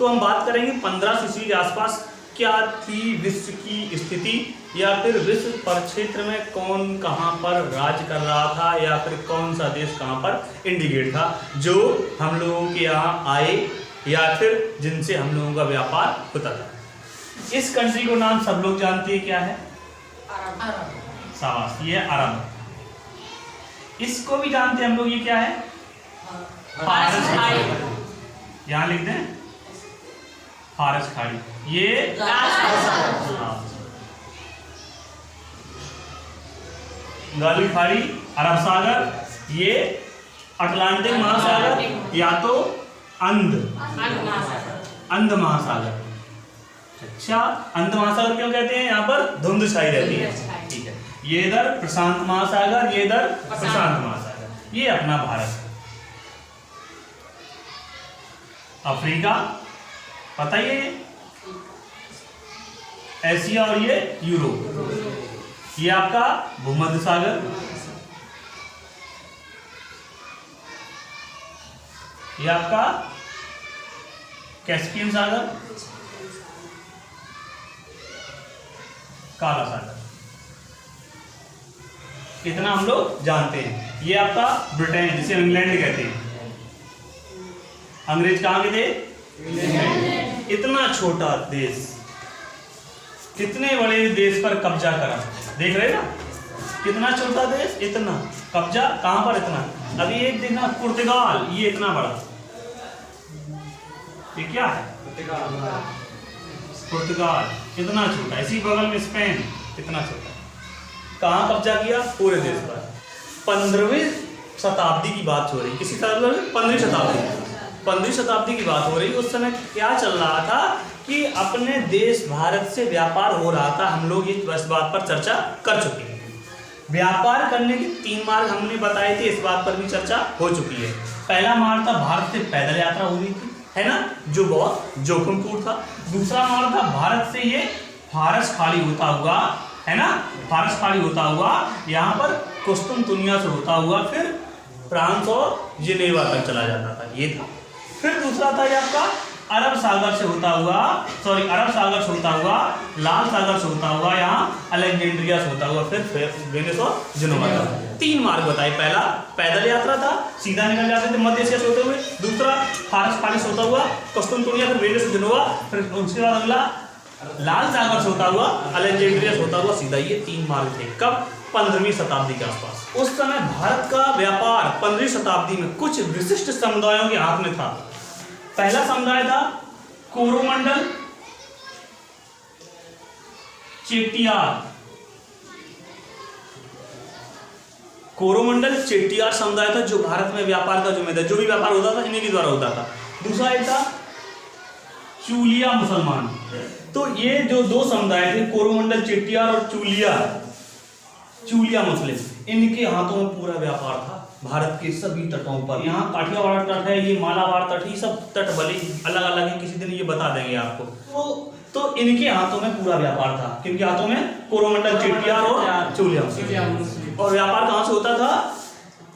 तो हम बात करेंगे 1500 ईस्वी के आसपास क्या थी विश्व की स्थिति, या फिर विश्व परिक्षेत्र में कौन कहाँ पर राज कर रहा था, या फिर कौन सा देश कहाँ पर इंडिकेट था जो हम लोगों के यहाँ आए या फिर जिनसे हम लोगों का व्यापार होता था। इस कंट्री को नाम सब लोग जानते हैं, क्या है? शाबाश, ये अरब। इसको भी जानते हैं हम लोग, ये क्या है? फारस खाड़ी। यहाँ लिख दें फारस खाड़ी, ये गाली खाड़ी, अरब सागर, ये अटलांटिक महासागर या तो अंध महासागर। अच्छा, अंध महासागर क्यों कहते हैं? यहाँ पर धुंध छाई रहती है। ठीक है, ये इधर प्रशांत महासागर, ये इधर प्रशांत महासागर। ये अपना भारत है। अफ्रीका पता ही है, एशिया और ये यूरोप। ये आपका भूमध्य सागर, ये आपका कैस्पियन सागर, काला सागर। इतना हम लोग जानते हैं। ये आपका ब्रिटेन, जिसे इंग्लैंड कहते हैं। अंग्रेज कहाँ के थे? इतना छोटा देश कितने बड़े देश पर कब्जा करा, देख रहे ना? कितना छोटा देश, इतना कब्जा कहां पर? इतना। अभी एक देखना पुर्तगाल, ये इतना बड़ा, ये क्या है? पुर्तगाल इतना छोटा। इसी बगल में स्पेन, इतना छोटा। कहां कब्जा किया? पूरे देश पर। 15वीं शताब्दी की बात हो रही, किसी तरह 15वीं शताब्दी की बात हो रही। उस समय क्या चल रहा था कि अपने देश भारत से व्यापार हो रहा था। हम लोग इस बात पर चर्चा कर चुके हैं। व्यापार करने के 3 मार्ग हमने बताए थे, इस बात पर भी चर्चा हो चुकी है। पहला मार्ग था भारत से पैदल यात्रा हो रही थी, है ना, जो बहुत जोखिमपूर्ण था। दूसरा मार्ग था भारत से ये फारस खाड़ी होता हुआ, है ना, फारस खाड़ी होता हुआ यहाँ पर कुस्तुनतुनिया से होता हुआ फिर फ्रांस और जिनेवा तक चला जाता था, ये था। फिर दूसरा था ये आपका अरब सागर से होता हुआ, लाल सागर से होता हुआ, यहाँ अलेक्जेंड्रिया से होता हुआ, फिर वेनिस और जिनोवा तक। 3 मार्ग बताए। पहला पैदल यात्रा था, सीधा निकल जाते थे मध्य एशिया से होते हुए। दूसरा फारस खाड़ी से होता हुआ कुस्तुनतुनिया, फिर वेनिस, जिनोवा, फिर उसके बाद अगला लाल सागर से होता हुआ, अलेक्जेंड्रिया से होता हुआ, सीधा। ये 3 मार्ग थे। कब? 15वीं शताब्दी के आसपास। उस समय भारत का व्यापार 15वीं शताब्दी में कुछ विशिष्ट समुदायों के हाथ में था। पहला समुदाय था कोरोमंडल चेट्टियार। कोरोमंडल चेट्टियार समुदाय था जो भारत में व्यापार का जिम्मेदार, जो भी व्यापार होता था इन्हीं के द्वारा होता था। दूसरा एक था चूलिया मुसलमान। तो ये जो 2 समुदाय थे, कोरोमंडल चेट्टियार और चूलिया मुस्लिम, इनके हाथों में पूरा व्यापार था भारत के सभी तटों पर। यहाँ काठियावाड़ तट है, ये मालाबार तट, ये सब तट भले अलग अलग है, किसी दिन ये बता देंगे आपको। तो इनके हाथों में पूरा व्यापार था। किनके हाथों में? कोरोमंडल चेट्टियार और चूलिया मुस्लिम। और व्यापार कहाँ से होता था?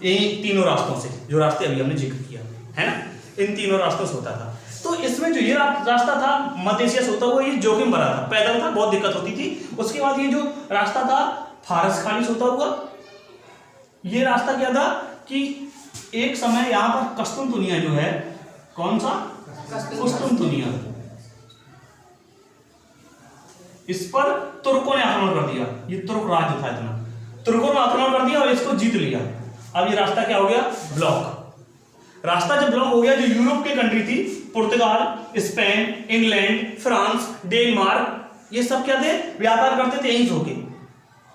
इन तीनों रास्तों से, जो रास्ते अभी हमने जिक्र किया है ना, इन तीनों रास्तों से होता था। तो इसमें जो ये रास्ता था मध्य एशिया से होता हुआ, ये जोखिम भरा था, पैदल था, बहुत दिक्कत होती थी। उसके बाद ये जो रास्ता था फारस खाड़ी से होता हुआ, ये रास्ता क्या था कि एक समय यहाँ पर कुस्तुनतुनिया जो है, कौन सा? कुस्तुनतुनिया, इस पर तुर्कों ने आक्रमण कर दिया। ये तुर्क राज्य था इतना, तुर्कों ने आक्रमण कर दिया और इसको जीत लिया। अब ये रास्ता क्या हो गया? ब्लॉक। रास्ता जब ब्लॉक हो गया, जो यूरोप की कंट्री थी, पुर्तगाल, स्पेन, इंग्लैंड, फ्रांस, डेनमार्क, ये सब क्या थे? व्यापार करते थे यहीं से होके।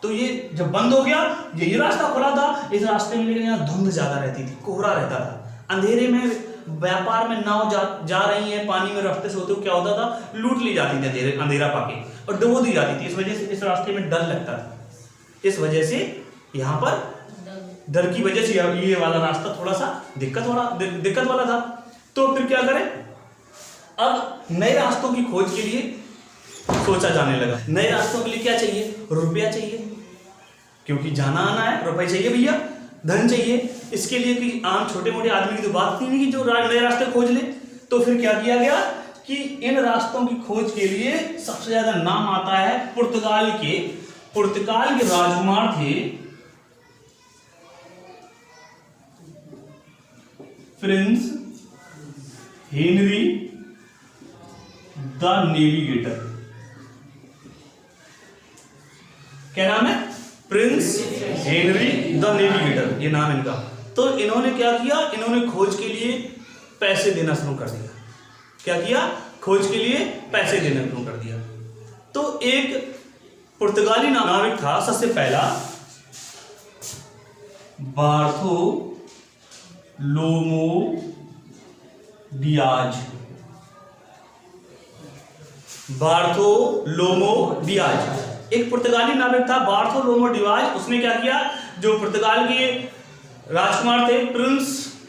तो ये जब बंद हो गया, ये रास्ता खुला था। इस रास्ते में लेकिन यहाँ धुंध ज्यादा रहती थी, कोहरा रहता था। अंधेरे में व्यापार में नाव जा रही है, पानी में रास्ते से होते हुए क्या होता था? लूट ली जाती थी अंधेरा पाके और डुबो दी जाती थी। इस वजह से इस रास्ते में डर लगता था। इस वजह से यहाँ पर डर की वजह से ये वाला रास्ता थोड़ा सा दिक्कत वाला था। तो फिर क्या करें? अब नए रास्तों की खोज के लिए सोचा जाने लगा। नए रास्तों के लिए क्या चाहिए? रुपया चाहिए, क्योंकि जाना आना है, रुपये चाहिए भैया, धन चाहिए। इसके लिए कि आम छोटे मोटे आदमी की तो बात थी नहीं कि जो नए रास्ते खोज ले। तो फिर क्या किया गया? कि इन रास्तों की खोज के लिए सबसे ज्यादा नाम आता है पुर्तगाल के राजकुमार थे प्रिंस हेनरी द नेविगेटर। क्या नाम है? प्रिंस हेनरी द नेविगेटर, ये नाम इनका। तो इन्होंने क्या किया, इन्होंने खोज के लिए पैसे देना शुरू कर दिया। क्या किया? खोज के लिए पैसे देना शुरू कर दिया। तो एक पुर्तगाली नाविक था सबसे पहला, बार्थोलोमो डियाज। एक पुर्तगाली नाविक था बार्थोलोमो डियाज। उसने क्या किया, जो पुर्तगाल के राजकुमार थे प्रिंस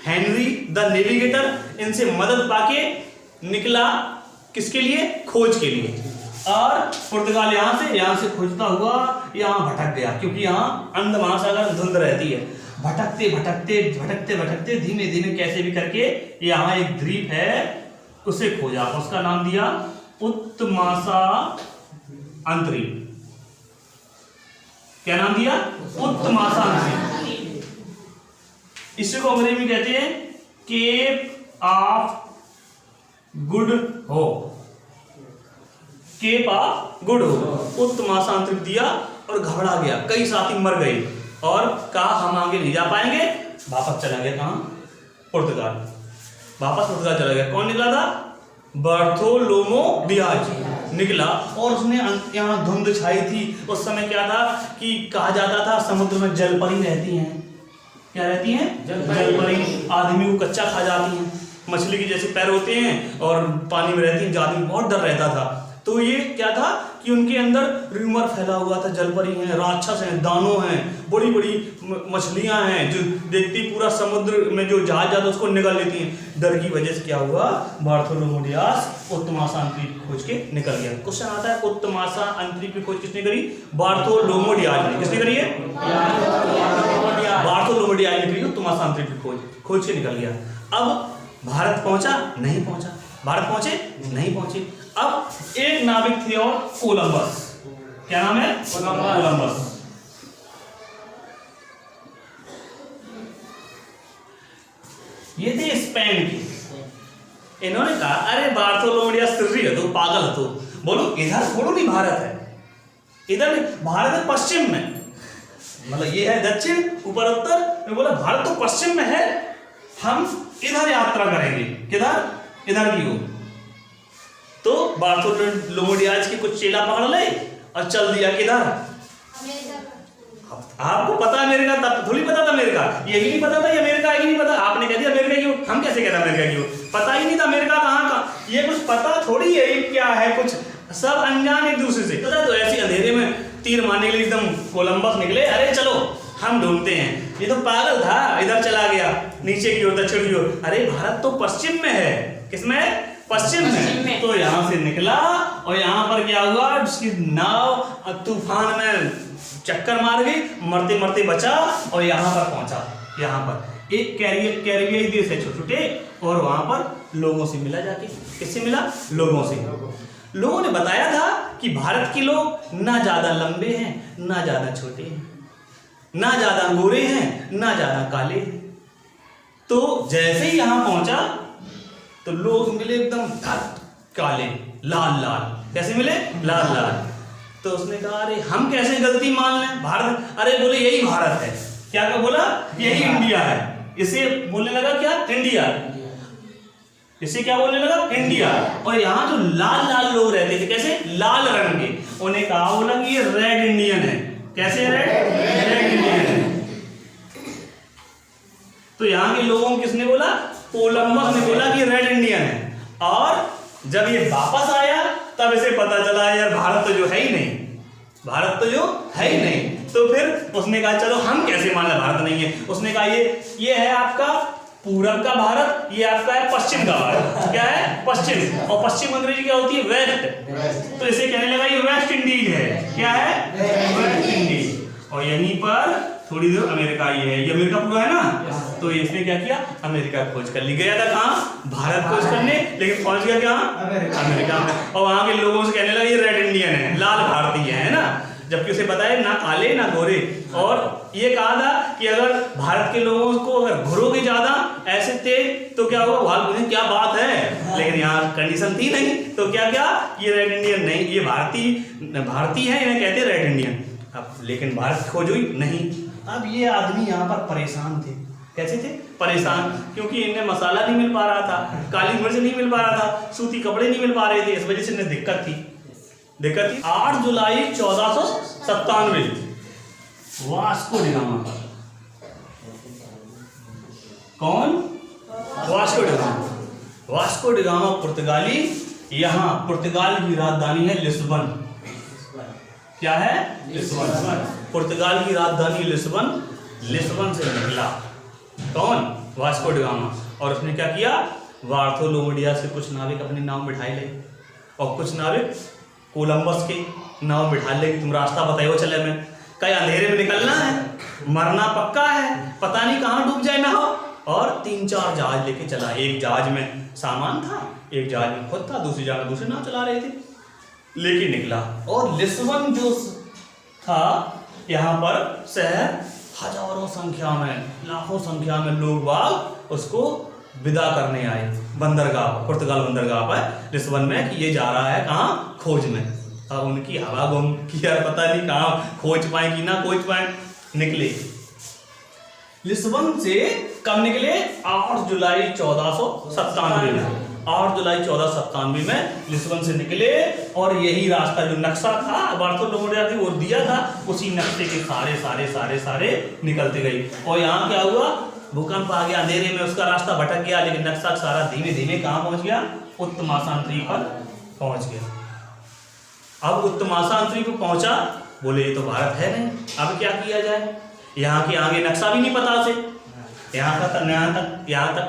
हेनरी द नेविगेटर, इनसे मदद पाके निकला किसके लिए? खोज के लिए। और पुर्तगाल यहाँ से खोजता हुआ यहाँ भटक गया, क्योंकि यहाँ अंध महासागर धुंध रहती है। भटकते धीमे धीमे कैसे भी करके यहाँ एक द्वीप है उसे खोजा, उसका नाम दिया उत्तमासा अंतरीप। क्या नाम दिया? उत्तमासा अंतरीप। इसी को अंग्रेजी में कहते हैं Cape of Good Hope. Cape of Good Hope. उत्तमासा अंतरिप दिया और घबरा गया, कई साथी मर गए और कहा हम आगे नहीं जा पाएंगे, वापस चला गया। कहां? पुर्तगाल। वापस पुर्तगाल चला गया। कौन निकला था? बार्थोलोमो डियाज निकला। और उसने यहाँ धुंध छाई थी। उस समय क्या था कि कहा जाता था समुद्र में जलपरी रहती हैं। क्या रहती हैं? जलपरी। आदमी को कच्चा खा जाती हैं, मछली के जैसे पैर होते हैं और पानी में रहती हैं। आदमी बहुत डर रहता था। तो ये क्या था कि उनके अंदर रूमर फैला हुआ था, जलपरी हैं, राक्षस हैं, दानव हैं, बड़ी बड़ी मछलियां हैं जो देखती पूरा समुद्र में जो जहाज जाता है उसको निगल लेती हैं। डर की वजह से क्या हुआ, बार्थोलोमो डियाज उत्तमासा अंतरिप खोज के निकल गया। क्वेश्चन आता है उत्तमासा अंतरिप की खोज किसने करी? बार्थोलोमो डियाज ने। किसने करी है? बार्थोलोमो डियाज ने करी उत्तमासा अंतरिप की खोज के निकल गया। अब भारत पहुंचा? नहीं पहुंचा। भारत पहुंचे? नहीं पहुंचे। अब एक नाविक थे और कोलंबस। क्या नाम है? कोलंबस। ये थे स्पेन के। इन्होंने कहा अरे बार्थोलोमो डियाज सिर्री है तो पागल है, तो बोलो इधर थोड़ा नहीं भारत है, इधर भारत है पश्चिम में, मतलब ये है दक्षिण ऊपर उत्तर में। बोला भारत तो पश्चिम में है, हम इधर यात्रा करेंगे। किधर? इधर की ओर। तो बार्थोलोमो डियाज के कुछ चेला पकड़ ले और चल दिया किधर? आपको पता अमेरिका, तब थोड़ी पता था अमेरिका, यही नहीं पता था ये अमेरिका है कि नहीं पता। आपने कह दिया अमेरिका क्यों, हम कैसे कहते अमेरिका क्यों? पता ही नहीं था अमेरिका कहाँ का, ये कुछ पता थोड़ी है क्या है, कुछ सब अनजान एक दूसरे से। तो ऐसे अंधेरे में तीर मारने के लिए एकदम कोलंबस निकले, अरे चलो हम ढूंढते हैं। ये तो पागल था, इधर चला गया नीचे की ओर, दक्षिण की ओर। अरे भारत तो पश्चिम में है। किसमें? पश्चिम में। तो यहाँ से निकला और यहाँ पर क्या हुआ, उसकी नाव तूफान में चक्कर मार गई, मरते मरते बचा और यहाँ पर पहुंचा। यहाँ पर एक कैरिबियाई देश है छोटे, और वहां पर लोगों से मिला जाके। किससे मिला? लोगों से। लोगों ने बताया था कि भारत के लोग ना ज्यादा लंबे हैं, ना ज्यादा छोटे हैं, ना ज्यादा गोरे हैं, ना ज्यादा काले हैं। तो जैसे ही यहां पहुंचा तो लोग मिले एकदम काले, लाल लाल। कैसे मिले? लाल लाल। तो उसने कहा अरे हम कैसे गलती मान लें, भारत, अरे बोले यही भारत है। क्या क्या बोला? यही इंडिया है। इसे बोलने लगा क्या? इंडिया। इसे क्या बोलने लगा? इंडिया। और यहाँ जो लाल लाल लोग रहते थे, कैसे? लाल रंग के, उन्हें कहा बोला कि ये रेड इंडियन है। कैसे? रेड इंडियन है। तो यहाँ के लोगों को किसने बोला? कोलंबस ने बोला कि रेड इंडियन है। और जब ये वापस आया तब इसे पता चला यार भारत तो जो है ही नहीं, भारत तो जो है ही नहीं। तो फिर उसने कहा चलो हम कैसे माने भारत नहीं है। उसने कहा ये है आपका पूरब का भारत, ये आपका है पश्चिम का भारत। क्या है? पश्चिम। और पश्चिम अंग्रेजी क्या होती है? वेस्ट। तो इसे कहने लगा ये वेस्ट इंडीज है। क्या है? West Indies. और यहीं पर थोड़ी दूर अमेरिका ही है। ये अमेरिका पूरा है ना, तो इसने क्या किया, अमेरिका खोज कर ली। गया था कहाँ, भारत खोज करने, लेकिन पहुंच गया क्या, अमेरिका में। और वहां के लोगों से कहने लगा ये रेड इंडियन है, लाल भारतीय है ना, जबकि उसे पता है ना काले ना गोरे। और ये कहा था कि अगर भारत के लोगों को अगर घुरोगे ज्यादा ऐसे तेज तो क्या होगा, भाग बोले क्या बात है, लेकिन यहाँ कंडीशन थी नहीं, तो क्या क्या ये रेड इंडियन नहीं, ये भारतीय है, इन्हें कहते रेड इंडियन। अब लेकिन भारत खोज हुई नहीं। अब ये आदमी यहाँ पर परेशान थे। कैसे थे, परेशान, क्योंकि इन्हें मसाला नहीं मिल पा रहा था, काली मिर्च नहीं मिल पा रहा था, सूती कपड़े नहीं मिल पा रहे थे, इस वजह से इन्हें दिक्कत थी। 8 जुलाई 1497 वास्को डी गामा। कौन, Vasco D gamma. Vasco D gamma पुर्तगाली, यहाँ पुर्तगाल की राजधानी है लिस्बन। क्या है, लिस्बन। पुर्तगाल की राजधानी लिस्बन, लिस्बन से निकला कौन, वास्को डी गामा। और उसने क्या किया, बार्थोलोमेडिया से कुछ नाविक अपने नाव बिठाए ले, और कुछ नाविक कोलंबस के नाव बिठा ले कि तुम रास्ता बताओ चले में, कहीं अंधेरे में निकलना है, मरना पक्का है, पता नहीं कहाँ डूब जाए ना हो। और 3-4 जहाज लेके चला, एक जहाज में सामान था, एक जहाज में खुद था, दूसरी जगह दूसरे नाव चला रहे थे, लेके निकला। और लिस्बन जो था यहाँ पर शहर, हजारों संख्या में, लाखों संख्या में लोग बाग उसको विदा करने आए। बंदरगाह, पुर्तगाल बंदरगाह पर लिस्बन में कि ये जा रहा है कहाँ, खोज में। अब उनकी हवा गुम कि यार पता नहीं कहाँ खोज पाए कि ना खोज पाए। निकले लिस्बन से, कब निकले, 8 जुलाई 1497 में। 8 जुलाई 1497 में लिस्बन से निकले, और यही रास्ता जो नक्शा था बार्थोलोमेडिया ने वो दिया था, उसी नक्शे के सारे निकलते गई। और यहाँ क्या हुआ, भूकंप आ गया, अंधेरे में उसका रास्ता भटक गया, लेकिन नक्शा सारा धीमे धीमे कहाँ पहुंच गया, उत्तमाशांतरी पर पहुंच गया। अब उत्तमाशांतरी पर पहुंचा, बोले ये तो भारत है नहीं, अब क्या किया जाए, यहाँ के आगे नक्शा भी नहीं पता उसे, यहाँ तक का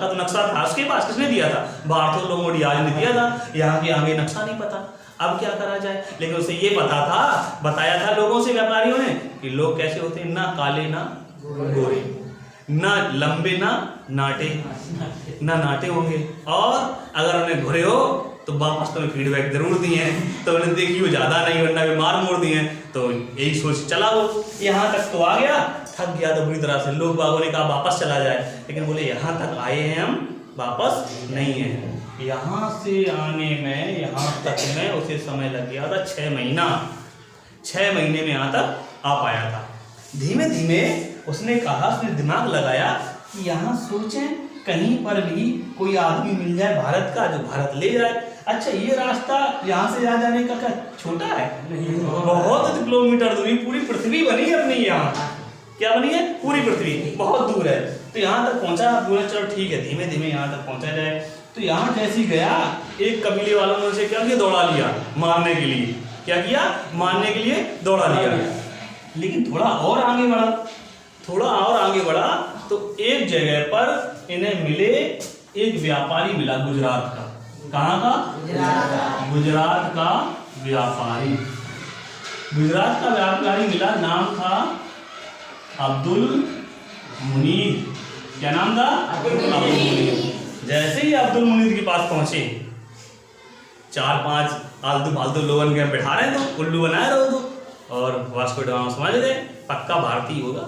तो नक्शा था उसके पास, किसने दिया था, बार्थोलोमेडिया ने दिया था, यहाँ के आगे नक्शा नहीं पता, अब क्या करा जाए। लेकिन उसे ये पता था, बताया था लोगों से, व्यापारियों ने, कि लोग कैसे होते हैं, ना काले ना गोरे, ना लंबे ना नाटे होंगे, और अगर उन्हें घुरे हो तो वापस तुम्हें फीडबैक जरूर दिए हैं, तो उन्हें देखी वो ज्यादा नहीं वरना बीमार मोड़ दिए हैं, तो यही सोच चला वो। यहाँ तक तो आ गया, थक गया तो बुरी तरह से, लोग बागों ने कहा वापस चला जाए, लेकिन बोले यहाँ तक आए हैं हम, वापस नहीं है। यहाँ से आने में, यहाँ तक में उसे समय लग गया था 6 महीना। 6 महीने में यहाँ तक आ पाया था। धीमे धीमे उसने कहा, उसने दिमाग लगाया कि यहाँ सोचें कहीं पर भी कोई आदमी मिल जाए भारत का, जो भारत ले जाए। अच्छा, ये रास्ता यहाँ से यहाँ जाने का क्या छोटा है, नहीं, बहुत किलोमीटर दूरी, पूरी पृथ्वी बनी है अपनी, यहाँ क्या बनी है, पूरी पृथ्वी बहुत दूर है। तो यहाँ तक पहुंचा, बोले चलो ठीक है, धीमे धीमे यहाँ तक पहुंचा जाए। तो यहाँ जैसे ही गया, एक कबीले वालों ने उसे क्या किया, दौड़ा लिया मारने के लिए। क्या किया, मारने के लिए दौड़ा लिया। लेकिन थोड़ा और आगे बढ़ा तो एक जगह पर इन्हें मिले, एक व्यापारी मिला गुजरात का। कहाँ का, गुजरात का व्यापारी। गुजरात का व्यापारी मिला, नाम था अब्दुल मुनीद। क्या नाम था, अब्दुल मुनीद। जैसे ही अब्दुल मुनीद के पास पहुंचे, 4-5 आलतू फालतू लोगों के बैठा रहे तो उल्लू बनाए रहो तो, और वास्को डी गामा समझ गए पक्का भारतीय होगा,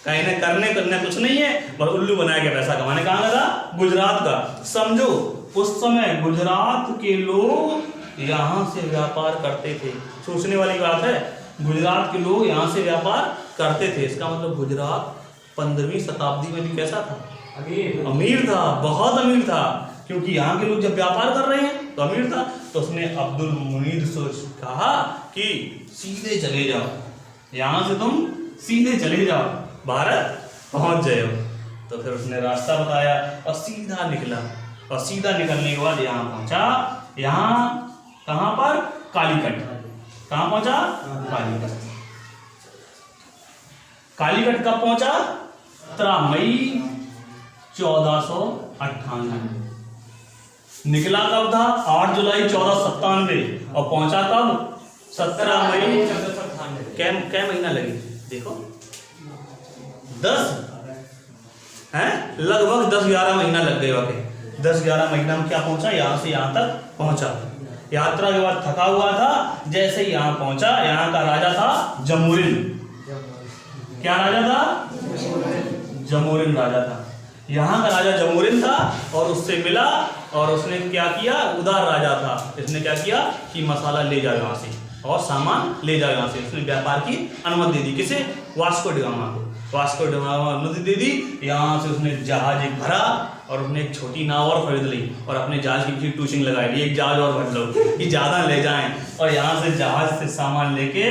कहीं ना करने कुछ नहीं है, पर उल्लू बनाया गया, पैसा कमाने। कहाँ का था, गुजरात का। समझो उस समय गुजरात के लोग यहाँ से व्यापार करते थे। सोचने वाली बात है, गुजरात के लोग यहाँ से व्यापार करते थे। इसका मतलब गुजरात 15वीं शताब्दी में भी कैसा था, अमीर था, बहुत अमीर था, क्योंकि यहाँ के लोग जब व्यापार कर रहे हैं तो अमीर था। तो उसने अब्दुल मुनीद से कहा कि सीधे चले जाओ, यहाँ से तुम सीधे चले जाओ, भारत पहुंच जाओ। तो फिर उसने रास्ता बताया और सीधा निकला, और सीधा निकलने के बाद यहाँ पहुंचा। यहाँ कहाँ पर, कालीकट। कहाँ पहुंचा, कालीकट। कालीकट कब पहुंचा, 17 मई 1498। निकला कब था, 8 जुलाई 1497, और पहुंचा कब, 17 मई। क्या महीना लगे देखो, 10 हैं, लगभग 10-11 महीना लग गए वाकई। 10-11 महीना में क्या पहुंचा, यहाँ से यहाँ तक पहुंचा। यात्रा के बाद थका हुआ था, जैसे ही यहाँ पहुंचा, यहाँ का राजा था जमोरिन। क्या राजा था? जमोरिन राजा था। यहाँ का राजा जमोरिन था और उससे मिला और उसने क्या किया, उदार राजा था, इसने क्या किया कि मसाला ले जाओ यहाँ से और सामान ले जाओ यहाँ से। उसने व्यापार की अनुमति दे दी, किसे? वास्को डी गामा को। वास्को डी गामा अनुमति दे दी। यहाँ से उसने जहाज एक भरा और उसने एक छोटी नाव और खरीद ली और अपने जहाज की पीछे टूचिंग लगाई ली, एक जहाज और भर लो कि ज़्यादा ले जाएं। और यहाँ से जहाज से सामान लेके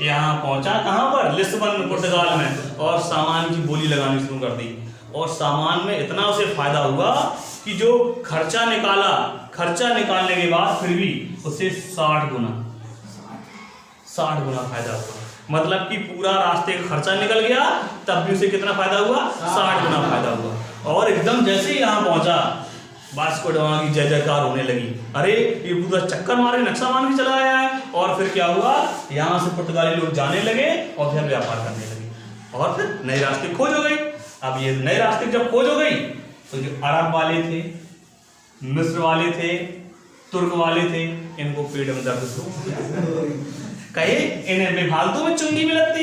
यहाँ पहुँचा, कहाँ पर? लिस्बन, पुर्तगाल में। और सामान की बोली लगानी शुरू कर दी और सामान में इतना उसे फायदा हुआ कि जो खर्चा निकालने के बाद फिर भी उसे 60 गुना फायदा हुआ। मतलब कि पूरा रास्ते का खर्चा निकल गया, तब भी उसे कितना फायदा हुआ? 60 गुना फायदा हुआ। और एकदम जैसे ही यहाँ पहुंचा, वास्को डी गामा की जय जयकार होने लगी। अरे ये पूरा चक्कर मार के नक्शा मान के चला आया है। और फिर क्या हुआ, यहाँ से पुर्तगाली लोग जाने लगे और फिर व्यापार करने लगे और फिर नए रास्ते खोज हो गई। अब ये नए रास्ते जब खोज हो गई तो जो अरब वाले थे, मिस्र वाले थे, तुर्क वाले थे, इनको पेट में दर्द शुरू कहे इन्हें बेफालतू में चुंगी में लगती,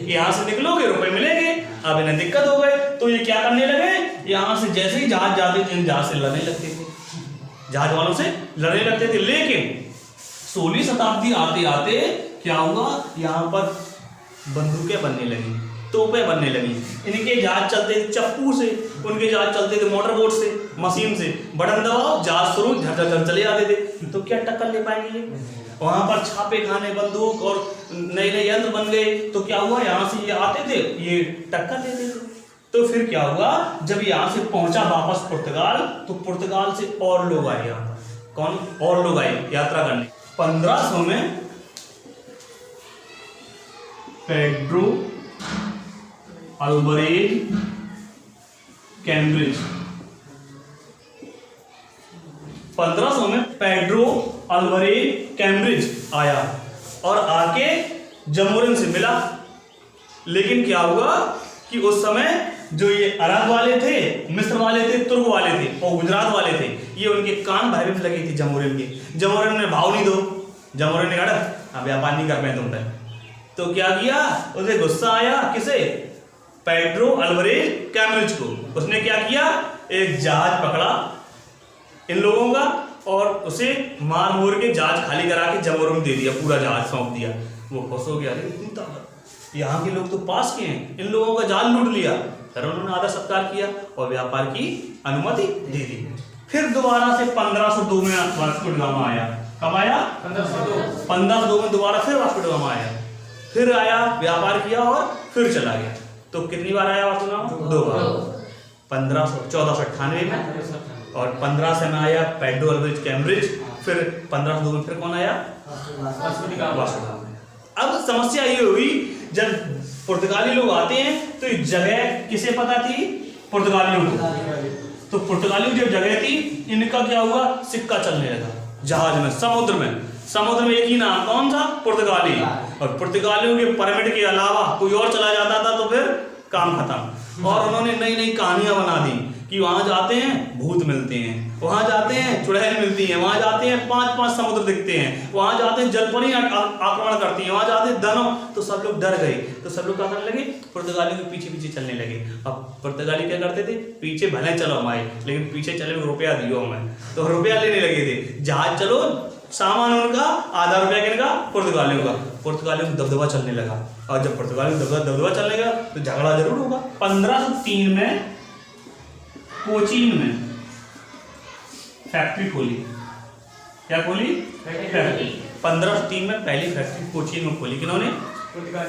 यहाँ से निकलोगे रुपए मिलेंगे। अब इन्हें दिक्कत हो गए तो ये क्या करने लगे, यहाँ से जैसे ही जहाज जाते थे, जहाज से लड़ने लगते थे, जहाज वालों से लड़ने लगते थे। लेकिन 16वीं शताब्दी आते आते क्या हुआ, यहाँ पर बंदूकें बनने लगी, तोपें बनने लगी। इनके जहाज चलते थे चप्पू से, उनके जहाज चलते थे मोटर बोट से, मशीन से। बटन दबाओ, जहाज शुरू, झट चले जाते थे। तो क्या टक्कर ले पाएंगे ये? वहां पर छापे खाने, बंदूक और नए नए यंत्र बन गए। तो क्या हुआ, यहाँ से ये आते थे, ये टक्कर देते थे। तो फिर क्या हुआ, जब यहाँ से पहुंचा वापस पुर्तगाल, तो पुर्तगाल से और लोग आए यहाँ पर। कौन और लोग आए यात्रा करने? 1500 में पेड्रो अल्वारेज कैम्ब्रिज, 1500 में पेड्रो अल्वारेज कैम्ब्रिज आया और आके जमोरिन से मिला। लेकिन क्या हुआ कि उस समय जो ये अरब वाले थे, मिस्र वाले थे, तुर्क वाले थे और गुजरात वाले थे, ये उनके कान भरे में लगी थी जमोरिन के। जमोरिन ने भाव नहीं दो, जमोरिन ने कहा व्यापार नहीं कर पाए तुम पे। तो क्या किया, उसे गुस्सा आया, किसे? पेड्रो अल्वारेज कैम्ब्रिज को। उसने क्या किया, एक जहाज पकड़ा इन लोगों का और उसे मार मोर के जहाज खाली करा के जमोरिन दे दिया, पूरा जहाज सौंप दिया। वो खुश हो गया, अरे इतनी ताकत, यहाँ के लोग तो पास के हैं, इन लोगों का जहाज लूट लिया। फिर उन्होंने आधा सत्कार किया और व्यापार की अनुमति दे दी। फिर दोबारा से 1502 में वास्को डी गामा आया। कब आया? 1502 में दोबारा फिर वास्को डी गामा आया, फिर आया, व्यापार किया और फिर चला गया। तो कितनी बार आया वास्को डी गामा? 2 बार। 1498 में और 1500 में आया पेड्रो अल्वारेज कैम्ब्रिज। फिर 1502 में फिर कौन आया? Vasco D gamma. अब समस्या ये हुई, जब पुर्तगाली लोग आते हैं तो जगह किसे पता थी? पुर्तगालियों को। तो पुर्तगालियों की जब जगह थी, इनका क्या हुआ, सिक्का चलने लगा जहाज में, समुद्र में एक ही नाम, कौन था? पुर्तगाली। और पुर्तगालियों के परमिट के अलावा कोई और चला जाता था तो फिर काम खत्म। और उन्होंने नई नई कहानियां बना दी कि वहां जाते हैं भूत मिलते हैं, वहां जाते हैं चुड़ैल मिलती हैं, वहां जाते हैं 5-5 समुद्र दिखते हैं, वहां जाते हैं जलपरी आक्रमण करती हैं, वहां जाते हैं दानव। तो सब लोग डर गए, तो सब लोग क्या करने लगे, पुर्तगालियों के पीछे पीछे चलने लगे। अब पुर्तगाली क्या करते थे, पीछे भले चलो हमारे, लेकिन पीछे चले रुपया दियो हमें, तो रुपया लेने लगे थे। जहाज चलो, सामान उनका, आधा रुपया किनका? पुर्तगालियों का। पुर्तगालियों को दबदबा चलने लगा और जब पुर्तगालियों को दबदबा चलने लगा तो झगड़ा जरूर होगा। 1503 में कोचीन में फैक्ट्री खोली। क्या खोली? फैक्ट्री। 1503 में पहली फैक्ट्री कोचीन में खोली। किन्होंने?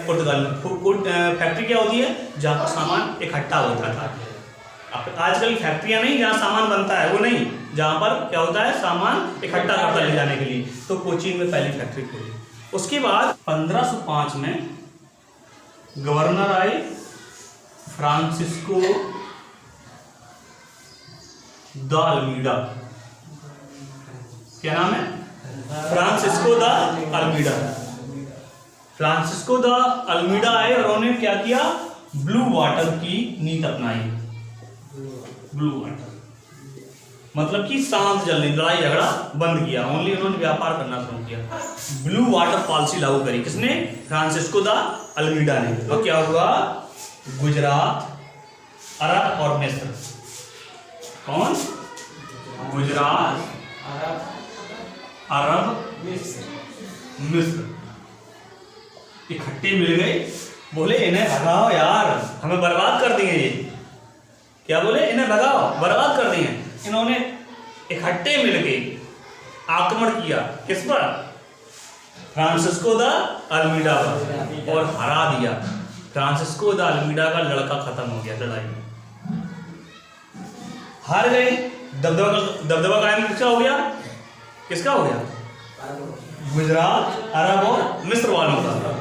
पुर्तगाल में। फैक्ट्री क्या होती है? जहाँ पर सामान इकट्ठा होता था। आजकल फैक्ट्रियां नहीं जहाँ सामान बनता है, वो नहीं, जहाँ पर क्या होता है, सामान इकट्ठा करता ले जाने के लिए। तो कोचीन में पहली फैक्ट्री खोली। उसके बाद 1505 में गवर्नर आए फ्रांसिस्को द अल्मीडा। क्या नाम है? Francisco de Almeida. Francisco de Almeida आए और उन्होंने क्या किया, ब्लू वाटर की नीति अपनाई। ब्लू वाटर, मतलब कि शांत जलने, लड़ाई झगड़ा बंद किया, ओनली उन्होंने व्यापार करना शुरू किया। ब्लू वाटर पॉलिसी लागू करी, किसने? फ्रांसिस्को द अल्मीडा ने। और क्या हुआ? गुजरात, अरब और मिस्र। कौन? गुजरात, अरब, मिस्र इकट्ठे मिल गए, बोले इन्हें भगाओ यार, हमें बर्बाद कर दिए ये। क्या बोले? इन्हें भगाओ, बर्बाद कर दिए। इन्होंने इकट्ठे मिलके आक्रमण किया, किस पर? फ्रांसिस्को द अल्मीडा पर, और हरा दिया। फ्रांसिस्को द अल्मीडा का लड़का खत्म हो गया लड़ाई में, हार गए। दबदबा कायम किसका हो गया? किसका हो गया? गुजरात, अरब और मिस्र वालों का।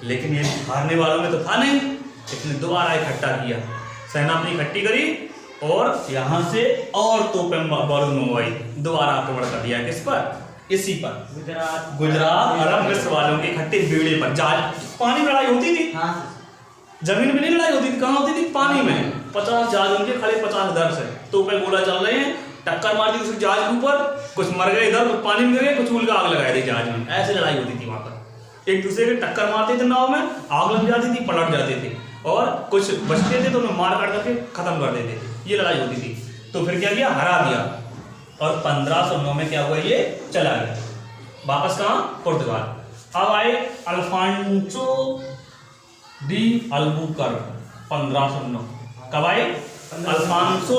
लेकिन ये हारने वालों में तो था नहीं, इसने दोबारा इकट्ठा किया, सेना अपनी इकट्ठी करी और यहाँ से और तोपें बारूद मंगवाई, दोबारा आक्रमण कर दिया। किस पर? इसी पर, गुजरात, अरब, मिस्र वालों के इकट्ठे बेड़े पर। जहाज, पानी में लड़ाई होती थी, जमीन में नहीं लड़ाई होती थी, कहाँ होती थी? पानी में। 50 जहाज उनके खड़े, 50 इधर से, तोपें गोला चल रहे हैं, टक्कर मार दी उस जहाज के ऊपर, कुछ मर गए इधर, कुछ पानी में गिर गए, कुछ उल्का आग लगा दी जहाज में। ऐसे लड़ाई होती थी वहां पर, एक दूसरे के टक्कर मारते थे नाव में, आग लग जाती थी, पलट जाते थे, और कुछ बचते थे तो उन्हें मार काट करके खत्म कर देते थे। ये लड़ाई होती थी। तो फिर क्या किया? हरा दिया, और 1509 में क्या हुआ? ये चला गया वापस कहाँ? पुर्तगाल। अब आए अल्फांसो डी अल्बुकर्क, 1509। कब आए? Alfonso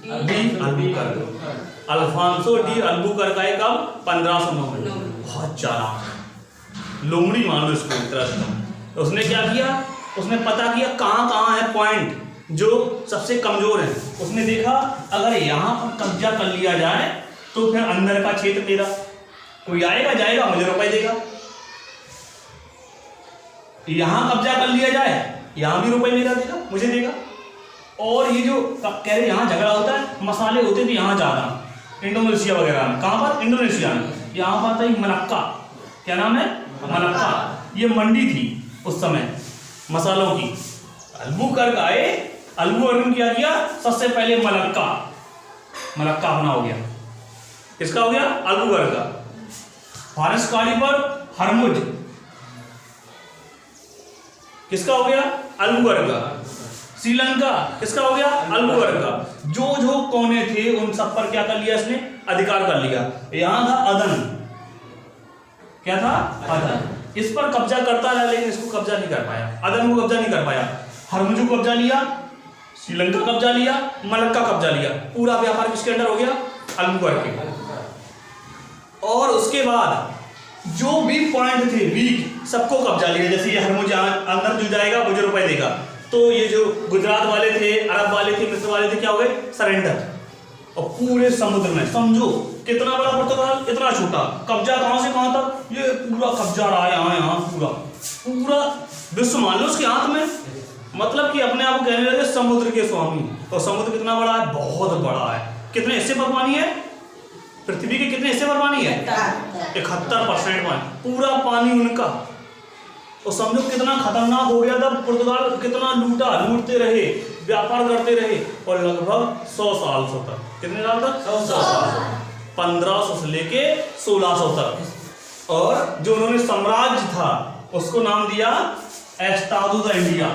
de Albuquerque. Alfonso de Albuquerque आए कब? 1509 में। बहुत चालाक, लोमड़ी मान लो इसको, तरह से। उसने क्या किया? उसने पता किया कहाँ कहाँ है पॉइंट जो सबसे कमजोर है। उसने देखा अगर यहाँ पर कब्जा कर लिया जाए तो फिर अंदर का क्षेत्र मेरा, कोई आएगा जाएगा मुझे रुपए देगा। यहाँ कब्जा कर लिया जाए, यहाँ भी रुपए मेरा देगा, मुझे देगा। और ये जो कह रहे यहाँ झगड़ा होता है, मसाले होते थे यहाँ ज्यादा, इंडोनेशिया वगैरह में। कहाँ पर? इंडोनेशिया में। यहाँ पर था मलक्का, क्या नाम है? मलक्का। ये मंडी थी उस समय मसालों की। अल्बुकर्क आए, अल्बुकर्क ने क्या किया? सबसे पहले मलक्का अपना हो गया। किसका हो गया? अल्बुकर्क का। फारस खाड़ी पर हरमुज, किसका हो गया? अल्बुकर्क का। श्रीलंका, किसका हो गया? अल्बुकर्क का। जो जो कोने थे उन सब पर क्या कर लिया इसने? अधिकार कर लिया। यहां था अदन, क्या था? अदन। इस पर कब्जा करता रहा, लेकिन इसको कब्जा नहीं कर पाया, अदन को कब्जा नहीं कर पाया। हरमुज को कब्जा लिया, श्रीलंका कब्जा लिया, मलक्का कब्जा लिया। पूरा व्यापार किसके अंडर हो गया? अल्बुकर्क के। और उसके बाद जो भी पॉइंट थे वीक, सबको कब्जा लिया। जैसे ये हरमुज अंदर जुड़ जाएगा, मुझे रुपए देगा। तो ये जो गुजरात वाले थे, अरब वाले थे, मिस्र वाले थे, क्या हो गए? सरेंडर। और पूरे समुद्र में समझो कितना बड़ा पुर्तगाल, इतना छोटा, कब्जा कहां से कहां तक? ये पूरा कब्जा रहा है यहाँ पूरा विश्व मान लो उसके हाथ में। मतलब कि अपने आप को कहने लगे समुद्र के स्वामी। और समुद्र कितना बड़ा है? बहुत बड़ा है। कितने हिस्से पर पानी है? पृथ्वी के कितने हिस्से पर पानी है? 71% पानी, पूरा पानी उनका। और समझो कितना खतरनाक हो गया था पुर्तगाल, कितना लूटते रहे, व्यापार करते रहे, और लगभग 100 साल तक। कितने साल तक? 100 साल। 1500 से लेके 1600 तक। और जो उन्होंने साम्राज्य था उसको नाम दिया एस्टादो द इंडिया।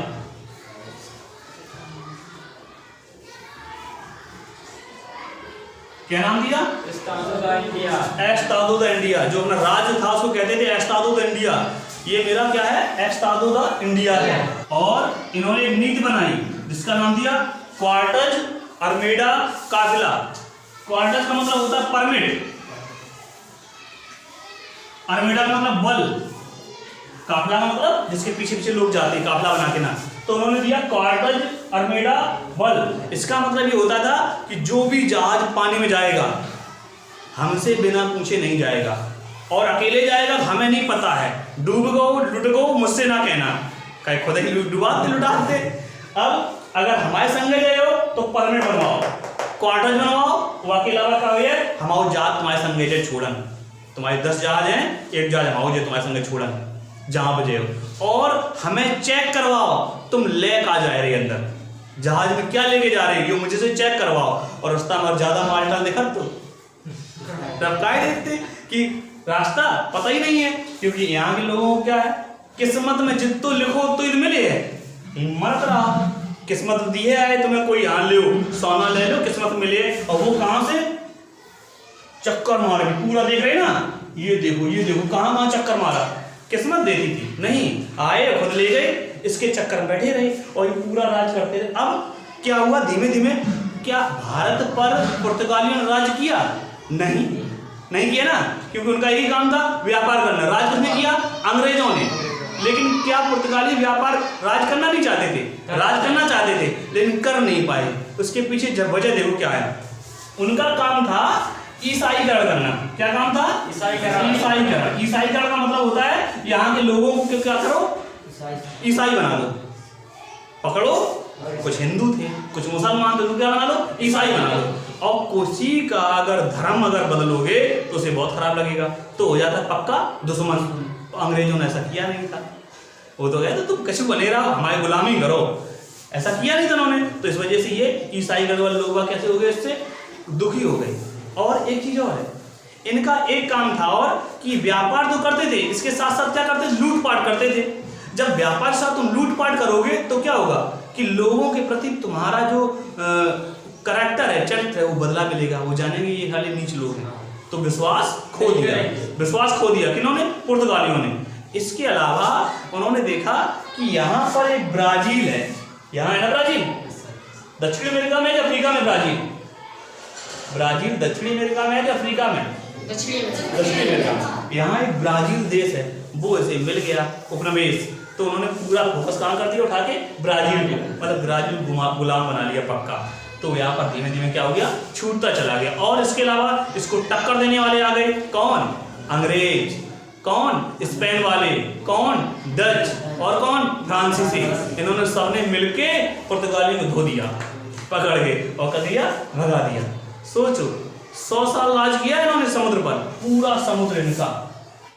क्या नाम दिया? Estado da India. Estado da India. जो अपना राज्य था उसको कहते थे एस्टादो द इंडिया। ये मेरा क्या है? एस्टादो द इंडिया है। और इन्होंने एक नीति बनाई जिसका नाम दिया क्वार्टज अरमेडा काफिला। क्वार्टज का मतलब होता है परमिट, अरमेडा का मतलब बल, काफिला का मतलब जिसके पीछे पीछे लोग जाते हैं, काफिला बना के ना। तो उन्होंने दिया क्वार्टज अरमेडा बल। इसका मतलब ये होता था कि जो भी जहाज पानी में जाएगा हमसे बिना पूछे नहीं जाएगा, और अकेले जाएगा हमें नहीं पता है, डूब गो लुट गो मुझसे ना कहना, कहीं खुद ही डुबाते लुटाते। अब अगर हमारे संग गए हो तो परमिट बनवाओ, क्वार्टज बनवाओ, वो अकेला का है हमारे जहाज तुम्हारे संग छोड़न, तुम्हारे 10 जहाज हैं, एक जहाज हमारे तुम्हारे संग छोड़न जहां बजे हो, और हमें चेक करवाओ तुम लेक आ जाए रही अंदर, जहाज में क्या लेके जा रहे हैं, ये मुझे से चेक करवाओ। और रास्ता में ज्यादा माल डाल देखा तो तब काय देखते कि रास्ता पता ही नहीं है, क्योंकि यहाँ के लोगों को क्या है, किस्मत में जितो लिखो तो इध मिले है, हिम्मत रहा, किस्मत दी है तुम्हें, कोई यहाँ ले सोना ले लो, किस्मत मिले। और वो कहाँ से चक्कर मार के पूरा देख रहे ना, ये देखो कहाँ कहाँ चक्कर मारा, किस्मत देती थी नहीं, आए खुद ले गए, इसके चक्कर में बैठे रहे और ये पूरा राज करते रहे। अब क्या हुआ, धीमे धीमे क्या भारत पर पुर्तगालियों ने राज किया? नहीं किया ना, क्योंकि उनका यही काम था व्यापार करना। राज किसने किया? अंग्रेजों ने। लेकिन क्या पुर्तगाली व्यापार राज करना नहीं चाहते थे? राज करना चाहते थे, लेकिन कर नहीं पाए। उसके पीछे जब वजह देखो क्या है, उनका काम था ईसाईकरण करना। क्या काम था? ईसाईकरण। ईसाईकरण का मतलब होता है यहाँ के लोगों को क्या करो, ईसाई बना दो। पकड़ो, कुछ हिंदू थे, कुछ मुसलमान थे, तो क्या बना लो, ईसाई बना लो। और किसी का अगर धर्म अगर बदलोगे तो उसे बहुत खराब लगेगा, तो हो जाता पक्का दुश्मन। अंग्रेजों ने ऐसा किया नहीं था, वो तो कहते तुम कछु बने रहो, हमारी गुलामी करो, ऐसा किया नहीं था उन्होंने। तो इस वजह से ये ईसाई वाले लोग कैसे हो गए, इससे दुखी हो गए। और एक चीज और है, इनका एक काम था और कि व्यापार तो करते थे, इसके साथ साथ क्या करते थे, लूटपाट करते थे। जब व्यापार के साथ तुम लूटपाट करोगे तो क्या होगा कि लोगों के प्रति तुम्हारा जो करैक्टर है, चरित्र है, वो बदला मिलेगा। वो जानेंगे ये खाली नीच लोग हैं, तो विश्वास खो दिया किन्होंने? पुर्तगालियों ने। इसके अलावा उन्होंने देखा कि यहाँ पर एक ब्राजील है, यहाँ है ना ब्राजील, दक्षिण अमेरिका में या अफ्रीका में? ब्राजील दक्षिणी अमेरिका में है कि अफ्रीका में? दक्षिणी अमेरिका। यहाँ एक ब्राजील देश है, वो इसे मिल गया उपनिवेश, तो उन्होंने पूरा फोकस कहाँ कर दिया, उठा के ब्राजील को, मतलब ब्राजील गुलाम बना लिया पक्का। तो यहाँ पर धीमे धीमे क्या हो गया, छूटता चला गया। और इसके अलावा इसको टक्कर देने वाले आ गए, कौन? अंग्रेज। कौन? स्पेन वाले। कौन? डच। और कौन? फ्रांसीसी। इन्होंने सबने मिलके पुर्तगालियों को धो दिया पकड़ के और कर दिया, भगा दिया। सोचो 100 साल राज किया इन्होंने समुद्र पर, पूरा समुद्र इनका।